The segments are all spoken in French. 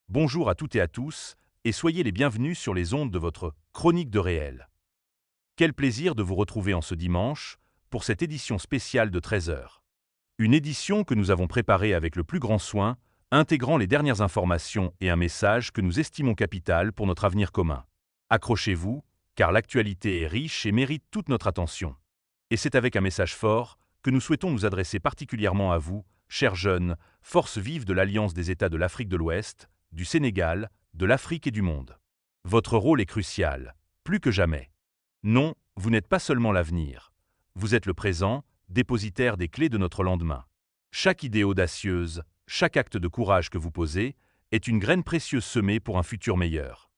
Bonjour à toutes et à tous, et soyez les bienvenus sur les ondes de votre Chronique de réel. Quel plaisir de vous retrouver en ce dimanche, pour cette édition spéciale de 13 heures. Une édition que nous avons préparée avec le plus grand soin, intégrant les dernières informations et un message que nous estimons capital pour notre avenir commun. Accrochez-vous, car l'actualité est riche et mérite toute notre attention. Et c'est avec un message fort que nous souhaitons nous adresser particulièrement à vous, chers jeunes, forces vives de l'Alliance des États de l'Afrique de l'Ouest, du Sénégal, de l'Afrique et du monde. Votre rôle est crucial, plus que jamais. Non, vous n'êtes pas seulement l'avenir. Vous êtes le présent, dépositaire des clés de notre lendemain. Chaque idée audacieuse, chaque acte de courage que vous posez, est une graine précieuse semée pour un futur meilleur.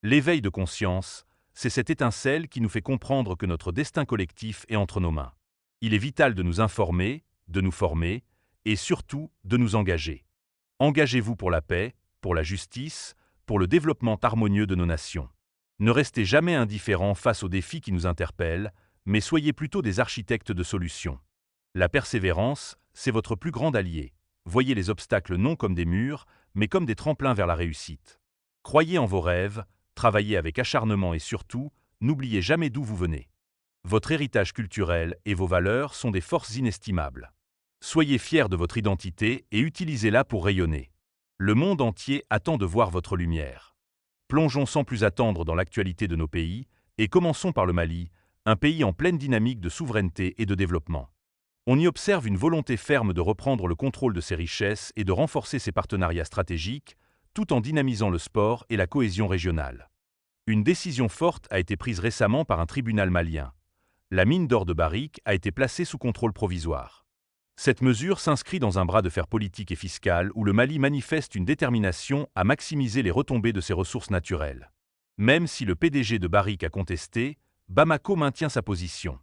L'éveil de conscience, c'est cette étincelle qui nous fait comprendre que notre destin collectif est entre nos mains. Il est vital de nous informer, de nous former, et surtout de nous engager. Engagez-vous pour la paix, pour la justice, pour le développement harmonieux de nos nations. Ne restez jamais indifférents face aux défis qui nous interpellent, mais soyez plutôt des architectes de solutions. La persévérance, c'est votre plus grand allié. Voyez les obstacles non comme des murs, mais comme des tremplins vers la réussite. Croyez en vos rêves, travaillez avec acharnement et surtout, n'oubliez jamais d'où vous venez. Votre héritage culturel et vos valeurs sont des forces inestimables. Soyez fiers de votre identité et utilisez-la pour rayonner. Le monde entier attend de voir votre lumière. Plongeons sans plus attendre dans l'actualité de nos pays et commençons par le Mali, un pays en pleine dynamique de souveraineté et de développement. On y observe une volonté ferme de reprendre le contrôle de ses richesses et de renforcer ses partenariats stratégiques, tout en dynamisant le sport et la cohésion régionale. Une décision forte a été prise récemment par un tribunal malien. La mine d'or de Barrick a été placée sous contrôle provisoire. Cette mesure s'inscrit dans un bras de fer politique et fiscal où le Mali manifeste une détermination à maximiser les retombées de ses ressources naturelles. Même si le PDG de Barrick a contesté, Bamako maintient sa position.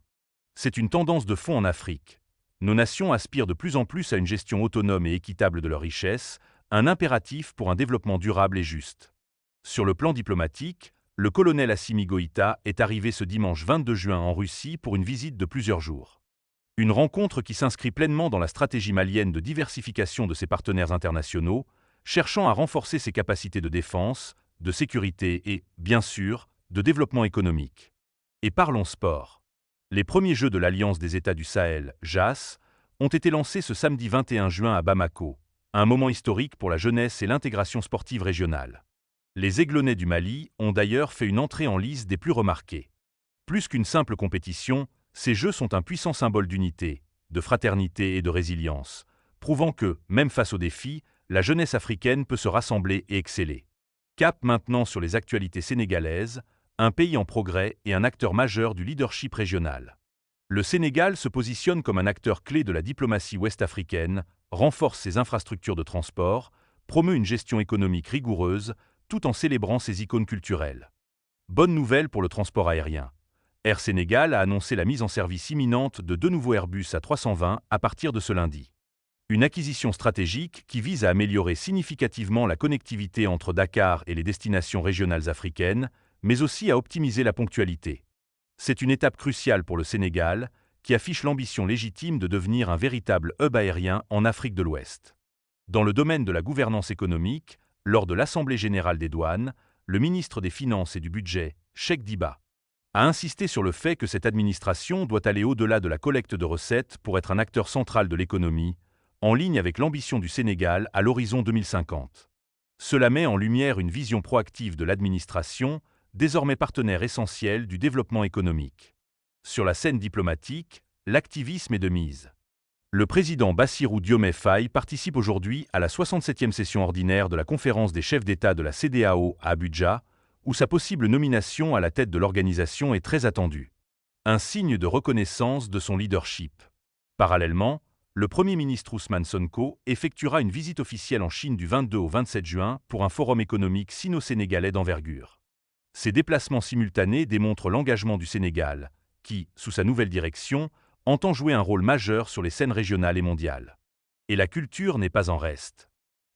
C'est une tendance de fond en Afrique. Nos nations aspirent de plus en plus à une gestion autonome et équitable de leurs richesses, un impératif pour un développement durable et juste. Sur le plan diplomatique, le colonel Assimi Goïta est arrivé ce dimanche 22 juin en Russie pour une visite de plusieurs jours. Une rencontre qui s'inscrit pleinement dans la stratégie malienne de diversification de ses partenaires internationaux, cherchant à renforcer ses capacités de défense, de sécurité et, bien sûr, de développement économique. Et parlons sport. Les premiers Jeux de l'Alliance des États du Sahel, JAS, ont été lancés ce samedi 21 juin à Bamako, un moment historique pour la jeunesse et l'intégration sportive régionale. Les Aiglonnais du Mali ont d'ailleurs fait une entrée en lice des plus remarquées. Plus qu'une simple compétition, ces Jeux sont un puissant symbole d'unité, de fraternité et de résilience, prouvant que, même face aux défis, la jeunesse africaine peut se rassembler et exceller. Cap maintenant sur les actualités sénégalaises, un pays en progrès et un acteur majeur du leadership régional. Le Sénégal se positionne comme un acteur clé de la diplomatie ouest-africaine, renforce ses infrastructures de transport, promeut une gestion économique rigoureuse, tout en célébrant ses icônes culturelles. Bonne nouvelle pour le transport aérien. Air Sénégal a annoncé la mise en service imminente de 2 nouveaux Airbus A320 à partir de ce lundi. Une acquisition stratégique qui vise à améliorer significativement la connectivité entre Dakar et les destinations régionales africaines, mais aussi à optimiser la ponctualité. C'est une étape cruciale pour le Sénégal, qui affiche l'ambition légitime de devenir un véritable hub aérien en Afrique de l'Ouest. Dans le domaine de la gouvernance économique, lors de l'Assemblée générale des douanes, le ministre des Finances et du Budget, Cheikh Diba, a insisté sur le fait que cette administration doit aller au-delà de la collecte de recettes pour être un acteur central de l'économie, en ligne avec l'ambition du Sénégal à l'horizon 2050. Cela met en lumière une vision proactive de l'administration, désormais partenaire essentiel du développement économique. Sur la scène diplomatique, l'activisme est de mise. Le président Bassirou Diomaye Faye participe aujourd'hui à la 67e session ordinaire de la conférence des chefs d'État de la CEDEAO à Abuja, où sa possible nomination à la tête de l'organisation est très attendue. Un signe de reconnaissance de son leadership. Parallèlement, le Premier ministre Ousmane Sonko effectuera une visite officielle en Chine du 22 au 27 juin pour un forum économique sino-sénégalais d'envergure. Ces déplacements simultanés démontrent l'engagement du Sénégal, qui, sous sa nouvelle direction, entend jouer un rôle majeur sur les scènes régionales et mondiales. Et la culture n'est pas en reste.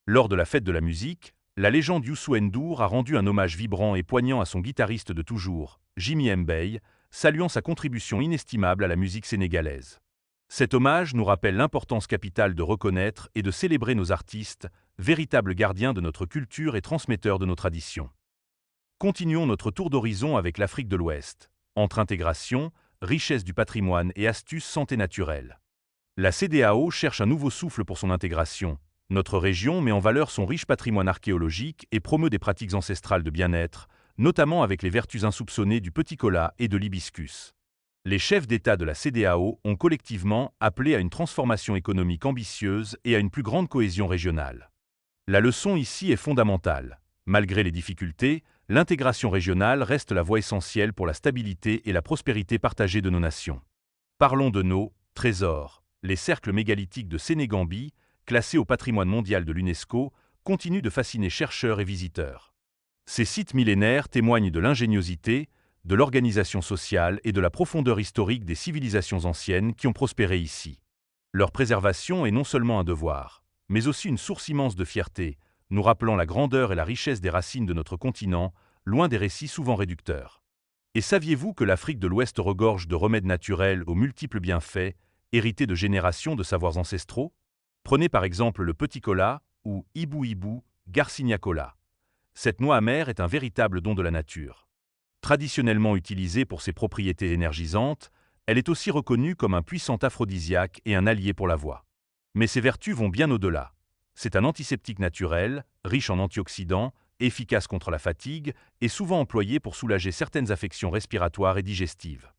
Lors de la fête de la musique, la légende Youssou N'Dour a rendu un hommage vibrant et poignant à son guitariste de toujours, Jimmy Mbaye, saluant sa contribution inestimable à la musique sénégalaise. Cet hommage nous rappelle l'importance capitale de reconnaître et de célébrer nos artistes, véritables gardiens de notre culture et transmetteurs de nos traditions. Continuons notre tour d'horizon avec l'Afrique de l'Ouest, entre intégration, richesse du patrimoine et astuces santé naturelle. La CEDEAO cherche un nouveau souffle pour son intégration. Notre région met en valeur son riche patrimoine archéologique et promeut des pratiques ancestrales de bien-être, notamment avec les vertus insoupçonnées du petit cola et de l'hibiscus. Les chefs d'État de la CEDEAO ont collectivement appelé à une transformation économique ambitieuse et à une plus grande cohésion régionale. La leçon ici est fondamentale. Malgré les difficultés, l'intégration régionale reste la voie essentielle pour la stabilité et la prospérité partagée de nos nations. Parlons de nos trésors. Les cercles mégalithiques de Sénégambie, classés au patrimoine mondial de l'UNESCO, continuent de fasciner chercheurs et visiteurs. Ces sites millénaires témoignent de l'ingéniosité, de l'organisation sociale et de la profondeur historique des civilisations anciennes qui ont prospéré ici. Leur préservation est non seulement un devoir, mais aussi une source immense de fierté, nous rappelant la grandeur et la richesse des racines de notre continent, loin des récits souvent réducteurs. Et saviez-vous que l'Afrique de l'Ouest regorge de remèdes naturels aux multiples bienfaits, hérités de générations de savoirs ancestraux? Prenez par exemple le petit cola ou Ibu Garcinia cola. Cette noix amère est un véritable don de la nature. Traditionnellement utilisée pour ses propriétés énergisantes, elle est aussi reconnue comme un puissant aphrodisiaque et un allié pour la voix. Mais ses vertus vont bien au-delà. C'est un antiseptique naturel, riche en antioxydants, efficace contre la fatigue et souvent employé pour soulager certaines affections respiratoires et digestives.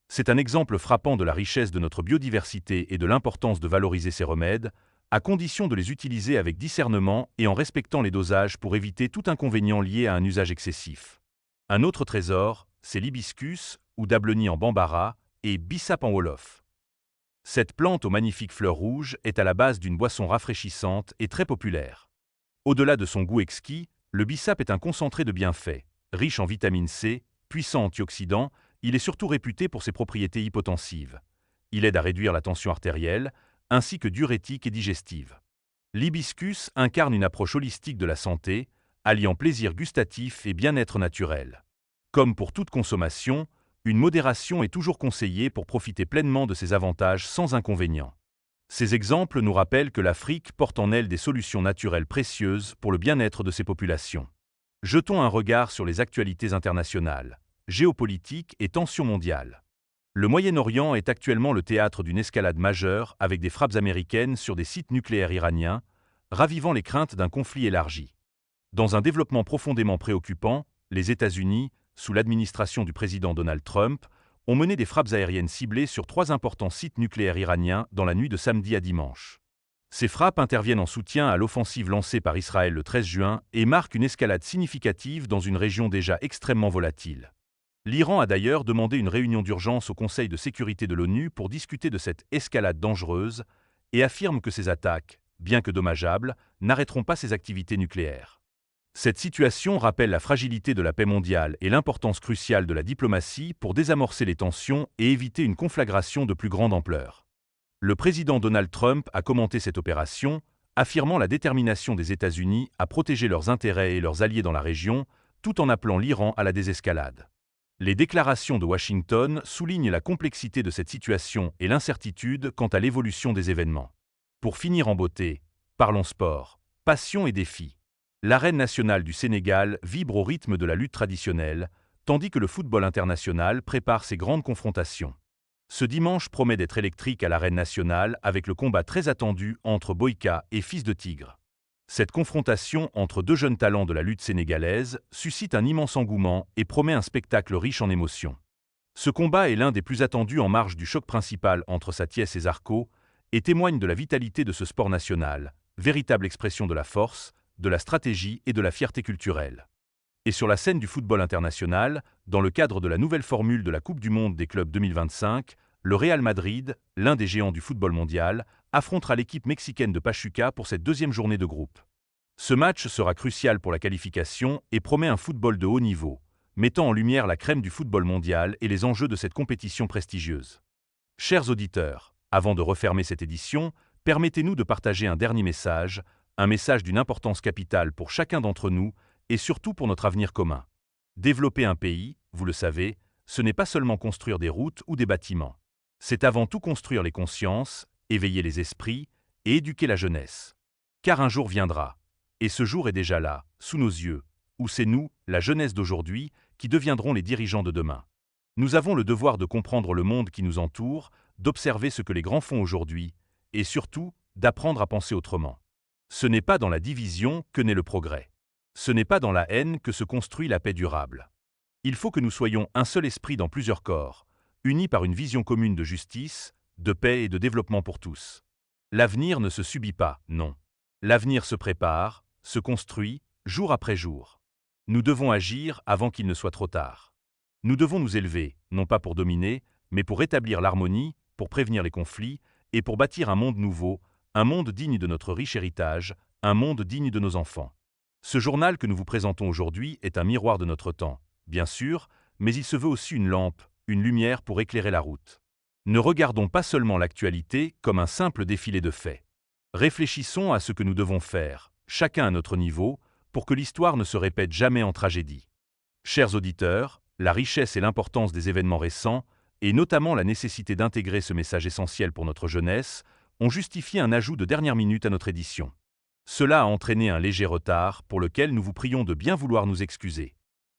C'est un exemple frappant de la richesse de notre biodiversité et de l'importance de valoriser ces remèdes, à condition de les utiliser avec discernement et en respectant les dosages pour éviter tout inconvénient lié à un usage excessif. Un autre trésor, c'est l'hibiscus, ou dabloni en bambara, et bissap en wolof. Cette plante aux magnifiques fleurs rouges est à la base d'une boisson rafraîchissante et très populaire. Au-delà de son goût exquis, le bissap est un concentré de bienfaits. Riche en vitamine C, puissant antioxydant, il est surtout réputé pour ses propriétés hypotensives. Il aide à réduire la tension artérielle, ainsi que diurétique et digestive. L'hibiscus incarne une approche holistique de la santé, alliant plaisir gustatif et bien-être naturel. Comme pour toute consommation, une modération est toujours conseillée pour profiter pleinement de ses avantages sans inconvénients. Ces exemples nous rappellent que l'Afrique porte en elle des solutions naturelles précieuses pour le bien-être de ses populations. Jetons un regard sur les actualités internationales, géopolitiques et tensions mondiales. Le Moyen-Orient est actuellement le théâtre d'une escalade majeure avec des frappes américaines sur des sites nucléaires iraniens, ravivant les craintes d'un conflit élargi. Dans un développement profondément préoccupant, les États-Unis, sous l'administration du président Donald Trump, ont mené des frappes aériennes ciblées sur 3 importants sites nucléaires iraniens dans la nuit de samedi à dimanche. Ces frappes interviennent en soutien à l'offensive lancée par Israël le 13 juin et marquent une escalade significative dans une région déjà extrêmement volatile. L'Iran a d'ailleurs demandé une réunion d'urgence au Conseil de sécurité de l'ONU pour discuter de cette escalade dangereuse et affirme que ces attaques, bien que dommageables, n'arrêteront pas ses activités nucléaires. Cette situation rappelle la fragilité de la paix mondiale et l'importance cruciale de la diplomatie pour désamorcer les tensions et éviter une conflagration de plus grande ampleur. Le président Donald Trump a commenté cette opération, affirmant la détermination des États-Unis à protéger leurs intérêts et leurs alliés dans la région, tout en appelant l'Iran à la désescalade. Les déclarations de Washington soulignent la complexité de cette situation et l'incertitude quant à l'évolution des événements. Pour finir en beauté, parlons sport, passion et défis. L'arène nationale du Sénégal vibre au rythme de la lutte traditionnelle, tandis que le football international prépare ses grandes confrontations. Ce dimanche promet d'être électrique à l'arène nationale avec le combat très attendu entre Boyka et Fils de Tigre. Cette confrontation entre 2 jeunes talents de la lutte sénégalaise suscite un immense engouement et promet un spectacle riche en émotions. Ce combat est l'un des plus attendus en marge du choc principal entre Sathiès et Zarco et témoigne de la vitalité de ce sport national, véritable expression de la force, de la stratégie et de la fierté culturelle. Et sur la scène du football international, dans le cadre de la nouvelle formule de la Coupe du Monde des clubs 2025, le Real Madrid, l'un des géants du football mondial, affrontera l'équipe mexicaine de Pachuca pour cette 2e journée de groupe. Ce match sera crucial pour la qualification et promet un football de haut niveau, mettant en lumière la crème du football mondial et les enjeux de cette compétition prestigieuse. Chers auditeurs, avant de refermer cette édition, permettez-nous de partager un dernier message, un message d'une importance capitale pour chacun d'entre nous et surtout pour notre avenir commun. Développer un pays, vous le savez, ce n'est pas seulement construire des routes ou des bâtiments. C'est avant tout construire les consciences, éveiller les esprits et éduquer la jeunesse. Car un jour viendra, Et ce jour est déjà là, sous nos yeux, où c'est nous, la jeunesse d'aujourd'hui, qui deviendrons les dirigeants de demain. Nous avons le devoir de comprendre le monde qui nous entoure, d'observer ce que les grands font aujourd'hui, et surtout, d'apprendre à penser autrement. Ce n'est pas dans la division que naît le progrès. Ce n'est pas dans la haine que se construit la paix durable. Il faut que nous soyons un seul esprit dans plusieurs corps, unis par une vision commune de justice, de paix et de développement pour tous. L'avenir ne se subit pas, non. L'avenir se prépare, se construit, jour après jour. Nous devons agir avant qu'il ne soit trop tard. Nous devons nous élever, non pas pour dominer, mais pour rétablir l'harmonie, pour prévenir les conflits, et pour bâtir un monde nouveau, un monde digne de notre riche héritage, un monde digne de nos enfants. Ce journal que nous vous présentons aujourd'hui est un miroir de notre temps, bien sûr, mais il se veut aussi une lampe, une lumière pour éclairer la route. Ne regardons pas seulement l'actualité comme un simple défilé de faits. Réfléchissons à ce que nous devons faire, chacun à notre niveau, pour que l'histoire ne se répète jamais en tragédie. Chers auditeurs, la richesse et l'importance des événements récents, et notamment la nécessité d'intégrer ce message essentiel pour notre jeunesse, ont justifié un ajout de dernière minute à notre édition. Cela a entraîné un léger retard, pour lequel nous vous prions de bien vouloir nous excuser.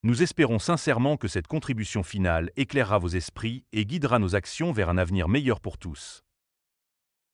Nous espérons sincèrement que cette contribution finale éclairera vos esprits et guidera nos actions vers un avenir meilleur pour tous.